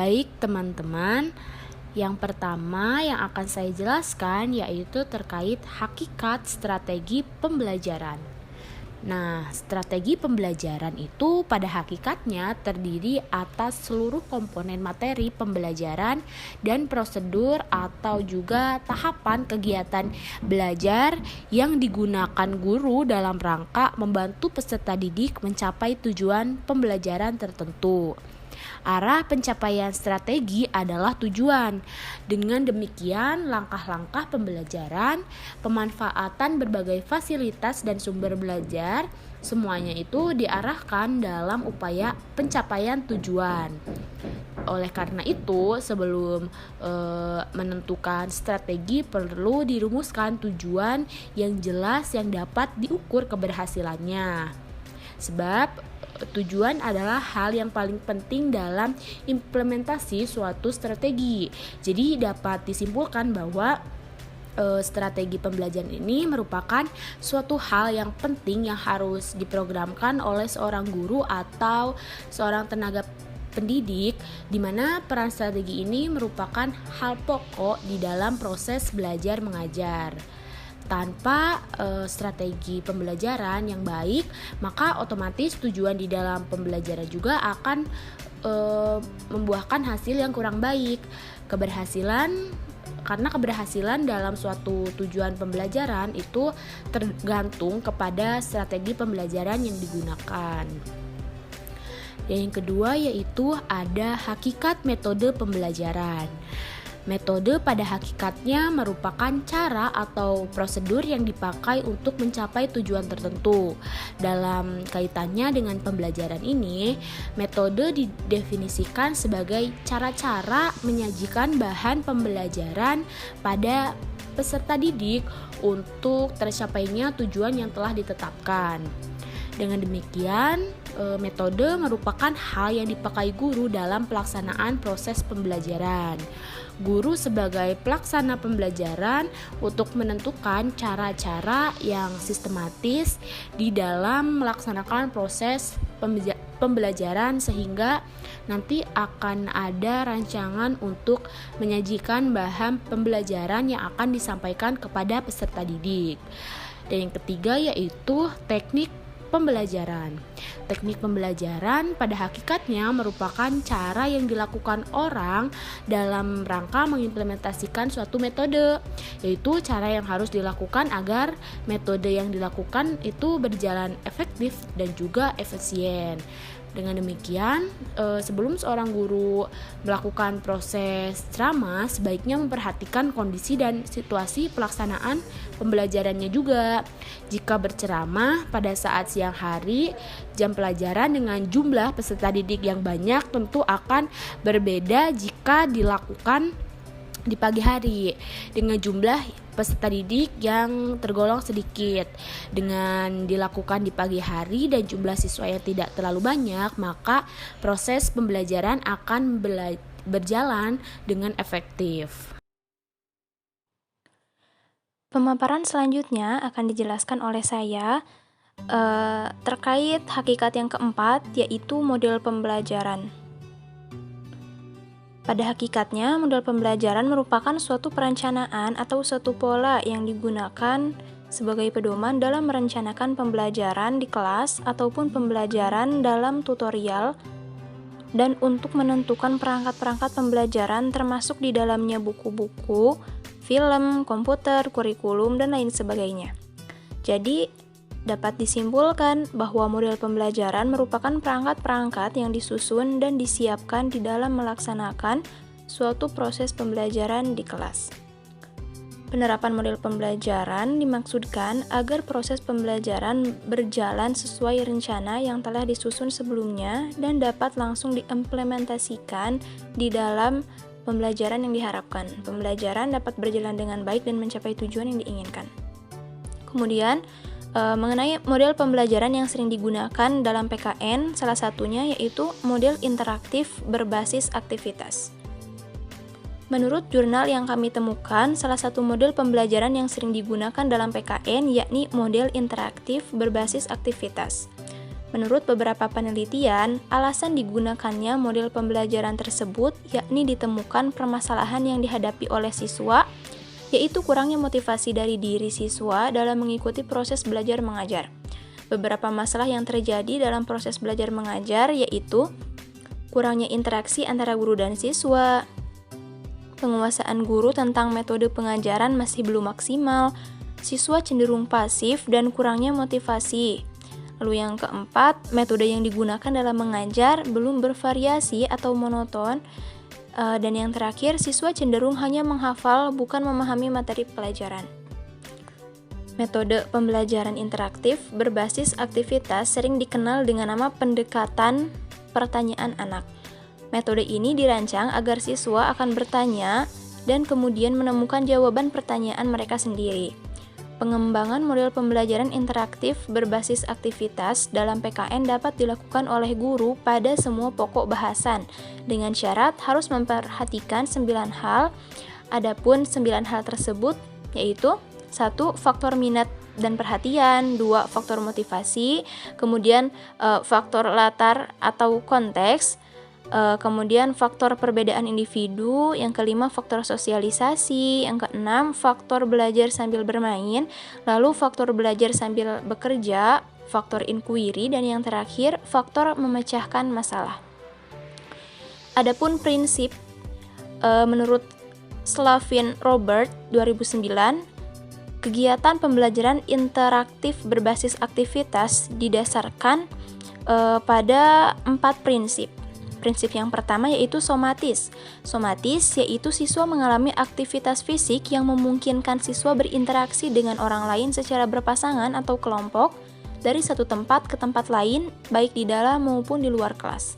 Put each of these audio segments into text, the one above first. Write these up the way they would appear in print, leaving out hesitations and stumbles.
Baik teman-teman, yang pertama yang akan saya jelaskan yaitu terkait hakikat strategi pembelajaran. Nah, strategi pembelajaran itu pada hakikatnya terdiri atas seluruh komponen materi pembelajaran dan prosedur atau juga tahapan kegiatan belajar yang digunakan guru dalam rangka membantu peserta didik mencapai tujuan pembelajaran tertentu. Arah pencapaian strategi adalah tujuan. Dengan demikian, langkah-langkah pembelajaran, pemanfaatan berbagai fasilitas dan sumber belajar, semuanya itu diarahkan dalam upaya pencapaian tujuan. Oleh karena itu, sebelum menentukan strategi perlu dirumuskan tujuan yang jelas yang dapat diukur keberhasilannya. Sebab tujuan adalah hal yang paling penting dalam implementasi suatu strategi. Jadi dapat disimpulkan bahwa strategi pembelajaran ini merupakan suatu hal yang penting yang harus diprogramkan oleh seorang guru atau seorang tenaga pendidik, di mana peran strategi ini merupakan hal pokok di dalam proses belajar mengajar. Tanpa strategi pembelajaran yang baik, maka otomatis tujuan di dalam pembelajaran juga akan membuahkan hasil yang kurang baik. Karena keberhasilan dalam suatu tujuan pembelajaran itu tergantung kepada strategi pembelajaran yang digunakan. Dan yang kedua yaitu ada hakikat metode pembelajaran. Metode pada hakikatnya merupakan cara atau prosedur yang dipakai untuk mencapai tujuan tertentu. Dalam kaitannya dengan pembelajaran ini, metode didefinisikan sebagai cara-cara menyajikan bahan pembelajaran pada peserta didik untuk tercapainya tujuan yang telah ditetapkan. Dengan demikian, metode merupakan hal yang dipakai guru dalam pelaksanaan proses pembelajaran. Guru sebagai pelaksana pembelajaran untuk menentukan cara-cara yang sistematis di dalam melaksanakan proses pembelajaran sehingga nanti akan ada rancangan untuk menyajikan bahan pembelajaran yang akan disampaikan kepada peserta didik. Dan yang ketiga yaitu teknik pembelajaran. Teknik pembelajaran pada hakikatnya merupakan cara yang dilakukan orang dalam rangka mengimplementasikan suatu metode, yaitu cara yang harus dilakukan agar metode yang dilakukan itu berjalan efektif dan juga efisien. Dengan demikian, sebelum seorang guru melakukan proses ceramah, sebaiknya memperhatikan kondisi dan situasi pelaksanaan pembelajarannya juga. Jika berceramah pada saat siang hari, jam pelajaran dengan jumlah peserta didik yang banyak tentu akan berbeda jika dilakukan di pagi hari dengan jumlah peserta didik yang tergolong sedikit. Dengan dilakukan di pagi hari dan jumlah siswa yang tidak terlalu banyak, maka proses pembelajaran akan berjalan dengan efektif. Pemaparan selanjutnya akan dijelaskan oleh saya terkait hakikat yang keempat, yaitu model pembelajaran. Pada hakikatnya, model pembelajaran merupakan suatu perencanaan atau suatu pola yang digunakan sebagai pedoman dalam merencanakan pembelajaran di kelas ataupun pembelajaran dalam tutorial dan untuk menentukan perangkat-perangkat pembelajaran termasuk di dalamnya buku-buku, film, komputer, kurikulum, dan lain sebagainya. Jadi, dapat disimpulkan bahwa model pembelajaran merupakan perangkat-perangkat yang disusun dan disiapkan di dalam melaksanakan suatu proses pembelajaran di kelas. Penerapan model pembelajaran dimaksudkan agar proses pembelajaran berjalan sesuai rencana yang telah disusun sebelumnya dan dapat langsung diimplementasikan di dalam pembelajaran yang diharapkan. Pembelajaran dapat berjalan dengan baik dan mencapai tujuan yang diinginkan. Kemudian, mengenai model pembelajaran yang sering digunakan dalam PKN, salah satunya yaitu model interaktif berbasis aktivitas. Menurut jurnal yang kami temukan, salah satu model pembelajaran yang sering digunakan dalam PKN yakni model interaktif berbasis aktivitas. Menurut beberapa penelitian, alasan digunakannya model pembelajaran tersebut yakni ditemukan permasalahan yang dihadapi oleh siswa, yaitu kurangnya motivasi dari diri siswa dalam mengikuti proses belajar mengajar. Beberapa masalah yang terjadi dalam proses belajar mengajar yaitu kurangnya interaksi antara guru dan siswa, penguasaan guru tentang metode pengajaran masih belum maksimal, siswa cenderung pasif dan kurangnya motivasi. Lalu yang keempat, metode yang digunakan dalam mengajar belum bervariasi atau monoton. Dan yang terakhir, siswa cenderung hanya menghafal bukan memahami materi pelajaran. Metode pembelajaran interaktif berbasis aktivitas sering dikenal dengan nama pendekatan pertanyaan anak. Metode ini dirancang agar siswa akan bertanya dan kemudian menemukan jawaban pertanyaan mereka sendiri. Pengembangan model pembelajaran interaktif berbasis aktivitas dalam PKN dapat dilakukan oleh guru pada semua pokok bahasan dengan syarat harus memperhatikan 9 hal. Adapun 9 hal tersebut yaitu 1. Faktor minat dan perhatian, 2. Faktor motivasi, kemudian faktor latar atau konteks, kemudian faktor perbedaan individu, yang kelima faktor sosialisasi, yang keenam faktor belajar sambil bermain, lalu faktor belajar sambil bekerja, faktor inquiry, dan yang terakhir faktor memecahkan masalah. Adapun prinsip menurut Slavin Robert 2009, kegiatan pembelajaran interaktif berbasis aktivitas didasarkan pada 4 prinsip. Prinsip yang pertama yaitu somatis. Somatis yaitu siswa mengalami aktivitas fisik yang memungkinkan siswa berinteraksi dengan orang lain secara berpasangan atau kelompok dari satu tempat ke tempat lain, baik di dalam maupun di luar kelas.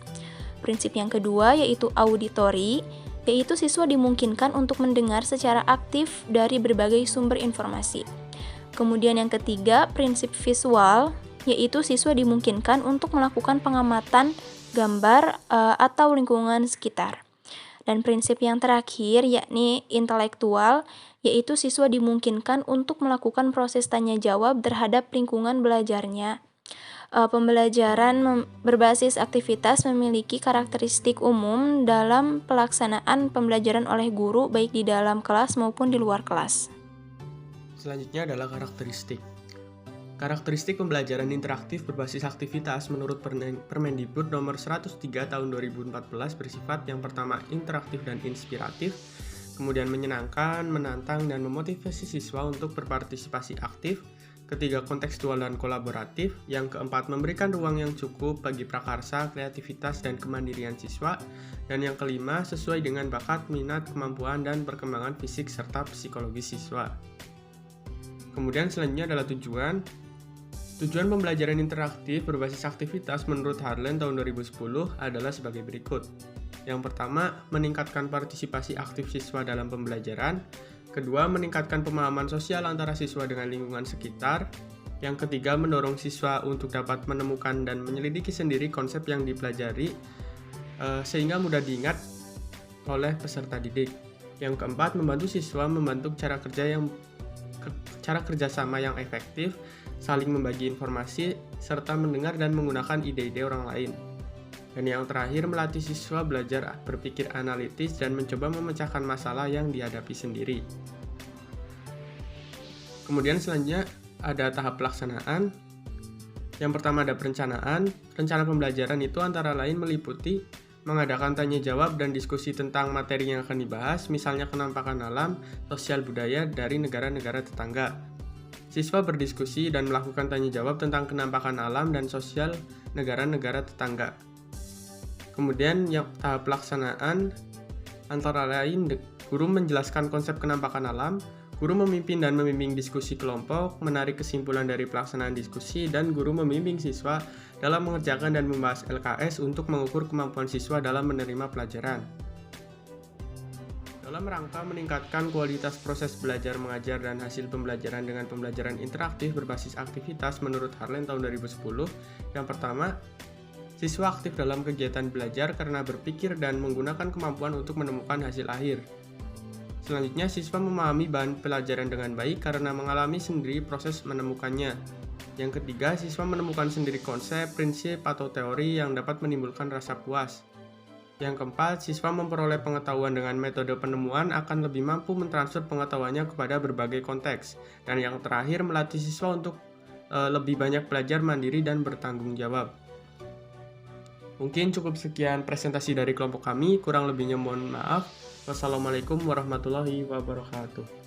Prinsip yang kedua yaitu auditori, yaitu siswa dimungkinkan untuk mendengar secara aktif dari berbagai sumber informasi. Kemudian yang ketiga, prinsip visual, yaitu siswa dimungkinkan untuk melakukan pengamatan gambar atau lingkungan sekitar. Dan prinsip yang terakhir yakni intelektual, yaitu siswa dimungkinkan untuk melakukan proses tanya jawab terhadap lingkungan belajarnya. Pembelajaran berbasis aktivitas memiliki karakteristik umum dalam pelaksanaan pembelajaran oleh guru baik di dalam kelas maupun di luar kelas. Selanjutnya adalah karakteristik. Karakteristik pembelajaran interaktif berbasis aktivitas menurut Permendikbud nomor 103 tahun 2014 bersifat yang pertama interaktif dan inspiratif, kemudian menyenangkan, menantang, dan memotivasi siswa untuk berpartisipasi aktif, ketiga kontekstual dan kolaboratif, yang keempat memberikan ruang yang cukup bagi prakarsa, kreativitas, dan kemandirian siswa, dan yang kelima sesuai dengan bakat, minat, kemampuan, dan perkembangan fisik serta psikologi siswa. Kemudian selanjutnya adalah tujuan. Tujuan pembelajaran interaktif berbasis aktivitas menurut Harlan tahun 2010 adalah sebagai berikut. Yang pertama, meningkatkan partisipasi aktif siswa dalam pembelajaran. Kedua, meningkatkan pemahaman sosial antara siswa dengan lingkungan sekitar. Yang ketiga, mendorong siswa untuk dapat menemukan dan menyelidiki sendiri konsep yang dipelajari sehingga mudah diingat oleh peserta didik. Yang keempat, membantu siswa membentuk cara kerjasama yang efektif, saling membagi informasi, serta mendengar dan menggunakan ide-ide orang lain. Dan yang terakhir, melatih siswa belajar berpikir analitis dan mencoba memecahkan masalah yang dihadapi sendiri. Kemudian selanjutnya ada tahap pelaksanaan. Yang pertama ada perencanaan. Rencana pembelajaran itu antara lain meliputi mengadakan tanya jawab dan diskusi tentang materi yang akan dibahas, misalnya kenampakan alam, sosial budaya dari negara-negara tetangga. Siswa berdiskusi dan melakukan tanya jawab tentang kenampakan alam dan sosial negara-negara tetangga. Kemudian yang tahap pelaksanaan antara lain guru menjelaskan konsep kenampakan alam, guru memimpin dan membimbing diskusi kelompok, menarik kesimpulan dari pelaksanaan diskusi, dan guru membimbing siswa dalam mengerjakan dan membahas LKS untuk mengukur kemampuan siswa dalam menerima pelajaran. Dalam rangka meningkatkan kualitas proses belajar mengajar dan hasil pembelajaran dengan pembelajaran interaktif berbasis aktivitas menurut Harlan tahun 2010, yang pertama, siswa aktif dalam kegiatan belajar karena berpikir dan menggunakan kemampuan untuk menemukan hasil akhir. Selanjutnya, siswa memahami bahan pelajaran dengan baik karena mengalami sendiri proses menemukannya. Yang ketiga, siswa menemukan sendiri konsep, prinsip, atau teori yang dapat menimbulkan rasa puas. Yang keempat, siswa memperoleh pengetahuan dengan metode penemuan akan lebih mampu mentransfer pengetahuannya kepada berbagai konteks. Dan yang terakhir, melatih siswa untuk lebih banyak belajar mandiri dan bertanggung jawab. Mungkin cukup sekian presentasi dari kelompok kami, kurang lebihnya mohon maaf. Wassalamualaikum warahmatullahi wabarakatuh.